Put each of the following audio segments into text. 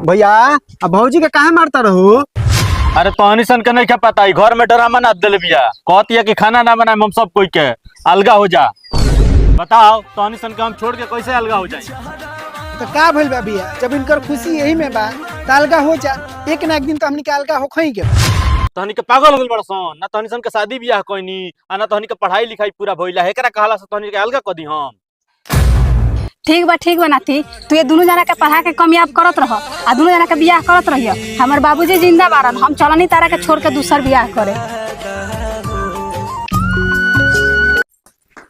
भैया अब भौजी के काहे मारता रहू? अरे तोहनी सन के नहीं क्या पता घर में ड्रामा ना दिल बिया कहती है कि खाना ना बनाए हम सब कोई के अलगा हो जा। बताओ तोहनी सन के हम छोड़ के कैसे अलगा हो जाए? तो का भइल बा भैया, जब इनकर खुशी यही में बा त अलगा हो जा। एक ना एक दिन तो हमनी के अलगा हो खई के। तोहनी के पागल हो गइल बड़सन ना। तोहनी सन के शादी बियाह कोइनी आ ना तोहनी के पढ़ाई लिखाई पूरा भइला एकरा कहला से तोहनी के अलगा क दी हम। ठीक बा नाती, तू ये दोनों जना के पढ़ा के कामयाब करत रह आ दोनों जना के बियाह करत रहिए। हमर बाबूजी जिंदा बारन, हम चलनी तारा के छोड़ के दूसर बियाह करे।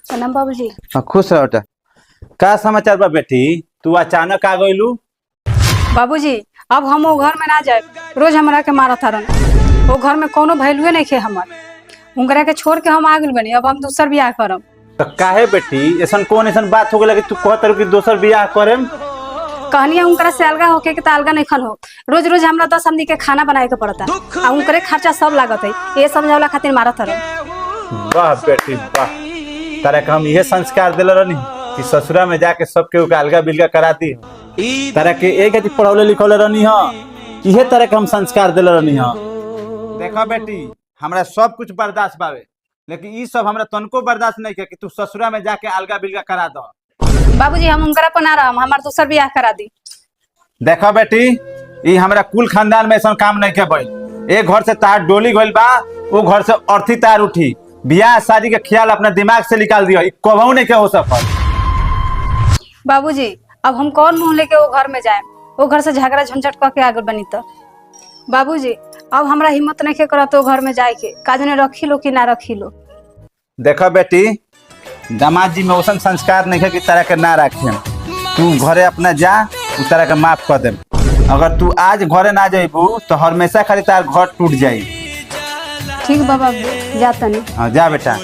प्रणाम बाबूजी। खुश रहो बेटा। का समाचार बा बेटी? तू अचानक आ गइलू? बाबूजी अब हम वो घर में ना जाए, रोज हमरा के मारत हरन। वो घर में कोनो वैल्यू नहीं खे हमर, उनकरा के छोड़ के हम आ गइल बनी। अब हम दूसर बियाह करब। तो काहे बेटी ऐसन कौन ऐसन बात हो गई कि तू कहत रह कि दोसर बियाह करेम? कहनी उनकरा से अलगा होके के त अलगा नहीं खन हो। रोज रोज हमरा 10 आदमी के खाना बनाए के पड़ता आ उनकरे खर्चा सब लागत है। ये समझावला खातिर मारत हरन। वाह बेटी वाह, तारा के हम यह संस्कार दिल रहनी कि ससुरा में जाके सबके अलगा बिलगा करा दी। तारा के एक अति पढ़ौले लिखौले रहनी हो, इहे तरह के हम संस्कार दिल रहनी हो। देखो बेटी हमरा सब कुछ बर्दाश्त बावे, लेकिन ई सब हमरा तनको बर्दाश्त नहीं है कि तू ससुरा में जाके अलगा बिलगा करा दो। बाबूजी हम उनकरा पर ना रहम, हमार दूसर बियाह करा दी। देखो बेटी ई हमरा कुल खानदान में ऐसा काम नहीं के भइल। एक घर से तार डोली गइल बा, वो घर से अर्थी तार उठी। बियाह शादी के ख्याल अपना दिमाग से निकाल दियो, कबहू नहीं के हो सकत। बाबूजी अब हम कौन मुंह लेके वो घर में जाए? वो घर से झगड़ा झंझट करके आगे बनी तो बाबूजी अब हमरा हिम्मत नहीं के करत वो घर में जाए के। काजने रखी लो कि ना रखी लो। देखो बेटी दामाद जी में वैसन संस्कार नहीं है कि तरह के ना रखे। तू घरे अपना जा, उ तरह के माफ कर दे। अगर तू आज घरे ना जाइबू तो हमेशा खाली तार घर टूट जाई। ठीक बाबा जा तनी। हाँ जा बेटा।